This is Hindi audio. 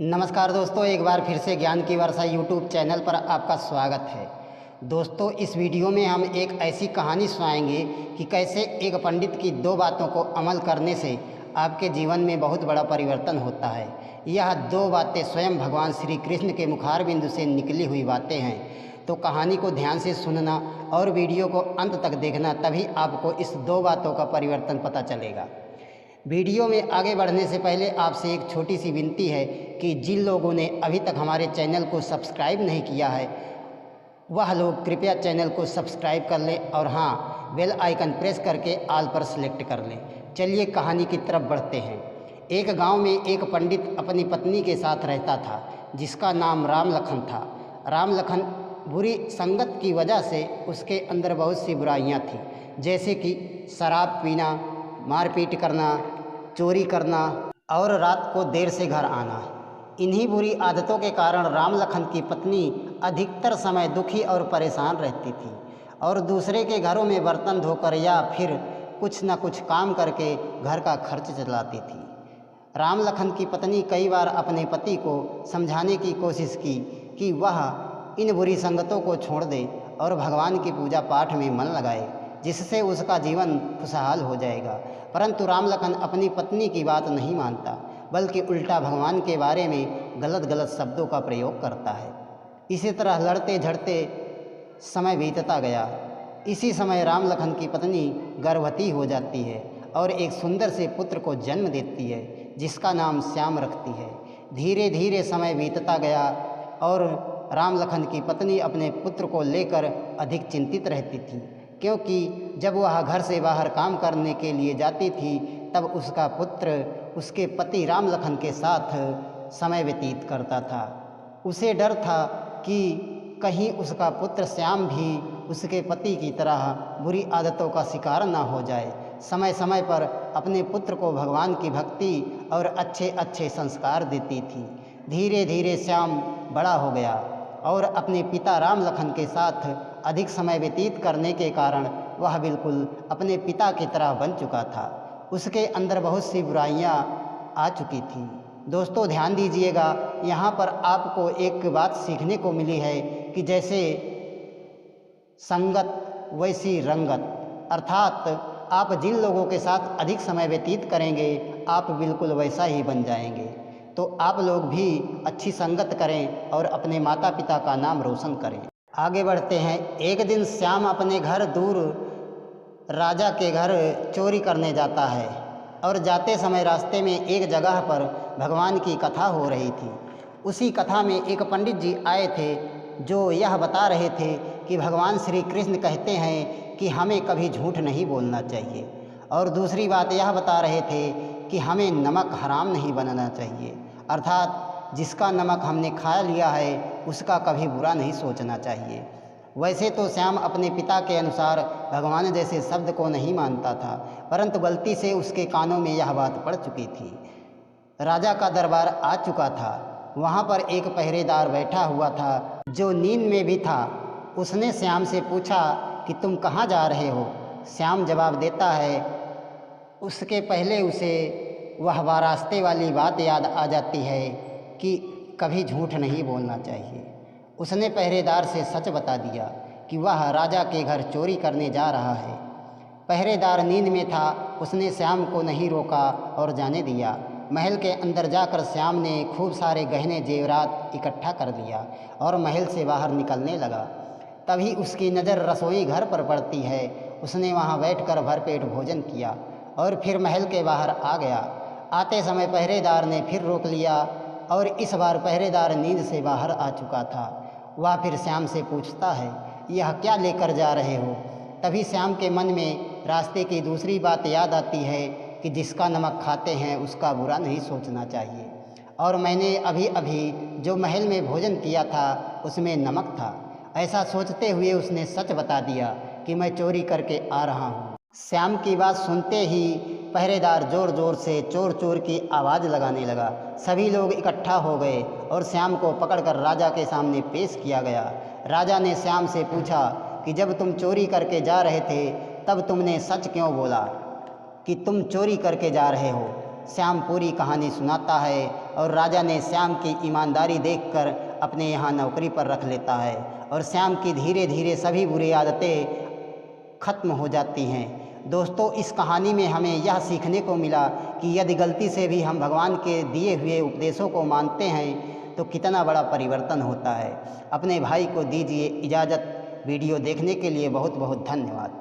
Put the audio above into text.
नमस्कार दोस्तों, एक बार फिर से ज्ञान की वर्षा यूट्यूब चैनल पर आपका स्वागत है। दोस्तों, इस वीडियो में हम एक ऐसी कहानी सुनाएंगे कि कैसे एक पंडित की दो बातों को अमल करने से आपके जीवन में बहुत बड़ा परिवर्तन होता है। यह दो बातें स्वयं भगवान श्री कृष्ण के मुखार बिंदु से निकली हुई बातें हैं। तो कहानी को ध्यान से सुनना और वीडियो को अंत तक देखना, तभी आपको इस दो बातों का परिवर्तन पता चलेगा। वीडियो में आगे बढ़ने से पहले आपसे एक छोटी सी विनती है कि जिन लोगों ने अभी तक हमारे चैनल को सब्सक्राइब नहीं किया है वह लोग कृपया चैनल को सब्सक्राइब कर लें और हाँ, बेल आइकन प्रेस करके ऑल पर सेलेक्ट कर लें। चलिए कहानी की तरफ बढ़ते हैं। एक गांव में एक पंडित अपनी पत्नी के साथ रहता था, जिसका नाम राम लखन था। राम लखन बुरी संगत की वजह से उसके अंदर बहुत सी बुराइयां थीं, जैसे कि शराब पीना, मारपीट करना, चोरी करना और रात को देर से घर आना। इन्हीं बुरी आदतों के कारण राम लखन की पत्नी अधिकतर समय दुखी और परेशान रहती थी और दूसरे के घरों में बर्तन धोकर या फिर कुछ न कुछ काम करके घर का खर्च चलाती थी। राम लखन की पत्नी कई बार अपने पति को समझाने की कोशिश की कि वह इन बुरी संगतों को छोड़ दे और भगवान की पूजा पाठ में मन लगाए, जिससे उसका जीवन खुशहाल हो जाएगा। परंतु राम लखन अपनी पत्नी की बात नहीं मानता, बल्कि उल्टा भगवान के बारे में गलत गलत शब्दों का प्रयोग करता है। इसी तरह लड़ते झड़ते समय बीतता गया। इसी समय राम लखन की पत्नी गर्भवती हो जाती है और एक सुंदर से पुत्र को जन्म देती है, जिसका नाम श्याम रखती है। धीरे धीरे समय बीतता गया और राम लखन की पत्नी अपने पुत्र को लेकर अधिक चिंतित रहती थी, क्योंकि जब वह घर से बाहर काम करने के लिए जाती थी तब उसका पुत्र उसके पति राम लखन के साथ समय व्यतीत करता था। उसे डर था कि कहीं उसका पुत्र श्याम भी उसके पति की तरह बुरी आदतों का शिकार न हो जाए। समय समय पर अपने पुत्र को भगवान की भक्ति और अच्छे अच्छे संस्कार देती थी। धीरे धीरे श्याम बड़ा हो गया और अपने पिता राम लखन के साथ अधिक समय व्यतीत करने के कारण वह बिल्कुल अपने पिता की तरह बन चुका था। उसके अंदर बहुत सी बुराइयां आ चुकी थी। दोस्तों ध्यान दीजिएगा, यहाँ पर आपको एक बात सीखने को मिली है कि जैसे संगत वैसी रंगत, अर्थात आप जिन लोगों के साथ अधिक समय व्यतीत करेंगे आप बिल्कुल वैसा ही बन जाएंगे। तो आप लोग भी अच्छी संगत करें और अपने माता पिता का नाम रोशन करें। आगे बढ़ते हैं। एक दिन श्याम अपने घर दूर राजा के घर चोरी करने जाता है और जाते समय रास्ते में एक जगह पर भगवान की कथा हो रही थी। उसी कथा में एक पंडित जी आए थे जो यह बता रहे थे कि भगवान श्री कृष्ण कहते हैं कि हमें कभी झूठ नहीं बोलना चाहिए, और दूसरी बात यह बता रहे थे कि हमें नमक हराम नहीं बनाना चाहिए, अर्थात जिसका नमक हमने खा लिया है उसका कभी बुरा नहीं सोचना चाहिए। वैसे तो श्याम अपने पिता के अनुसार भगवान जैसे शब्द को नहीं मानता था, परंतु गलती से उसके कानों में यह बात पड़ चुकी थी। राजा का दरबार आ चुका था। वहाँ पर एक पहरेदार बैठा हुआ था जो नींद में भी था। उसने श्याम से पूछा कि तुम कहाँ जा रहे हो। श्याम जवाब देता है। उसके पहले उसे वह वारास्ते वाली बात याद आ जाती है कि कभी झूठ नहीं बोलना चाहिए। उसने पहरेदार से सच बता दिया कि वह राजा के घर चोरी करने जा रहा है। पहरेदार नींद में था। उसने श्याम को नहीं रोका और जाने दिया। महल के अंदर जाकर श्याम ने खूब सारे गहने जेवरात इकट्ठा कर दिया और महल से बाहर निकलने लगा। तभी उसकी नज़र रसोई घर पर पड़ती है। उसने वहाँ बैठकर भरपेट भोजन किया और फिर महल के बाहर आ गया। आते समय पहरेदार ने फिर रोक लिया और इस बार पहरेदार नींद से बाहर आ चुका था। वह फिर श्याम से पूछता है, यह क्या लेकर जा रहे हो। तभी श्याम के मन में रास्ते की दूसरी बात याद आती है कि जिसका नमक खाते हैं उसका बुरा नहीं सोचना चाहिए, और मैंने अभी अभी जो महल में भोजन किया था उसमें नमक था। ऐसा सोचते हुए उसने सच बता दिया कि मैं चोरी करके आ रहा हूँ। श्याम की बात सुनते ही पहरेदार ज़ोर ज़ोर से चोर चोर की आवाज़ लगाने लगा। सभी लोग इकट्ठा हो गए और श्याम को पकड़कर राजा के सामने पेश किया गया। राजा ने श्याम से पूछा कि जब तुम चोरी करके जा रहे थे तब तुमने सच क्यों बोला कि तुम चोरी करके जा रहे हो। श्याम पूरी कहानी सुनाता है और राजा ने श्याम की ईमानदारी देखकर अपने यहाँ नौकरी पर रख लेता है और श्याम की धीरे धीरे सभी बुरी आदतें खत्म हो जाती हैं। दोस्तों, इस कहानी में हमें यह सीखने को मिला कि यदि गलती से भी हम भगवान के दिए हुए उपदेशों को मानते हैं तो कितना बड़ा परिवर्तन होता है। अपने भाई को दीजिए इजाज़त। वीडियो देखने के लिए बहुत बहुत धन्यवाद।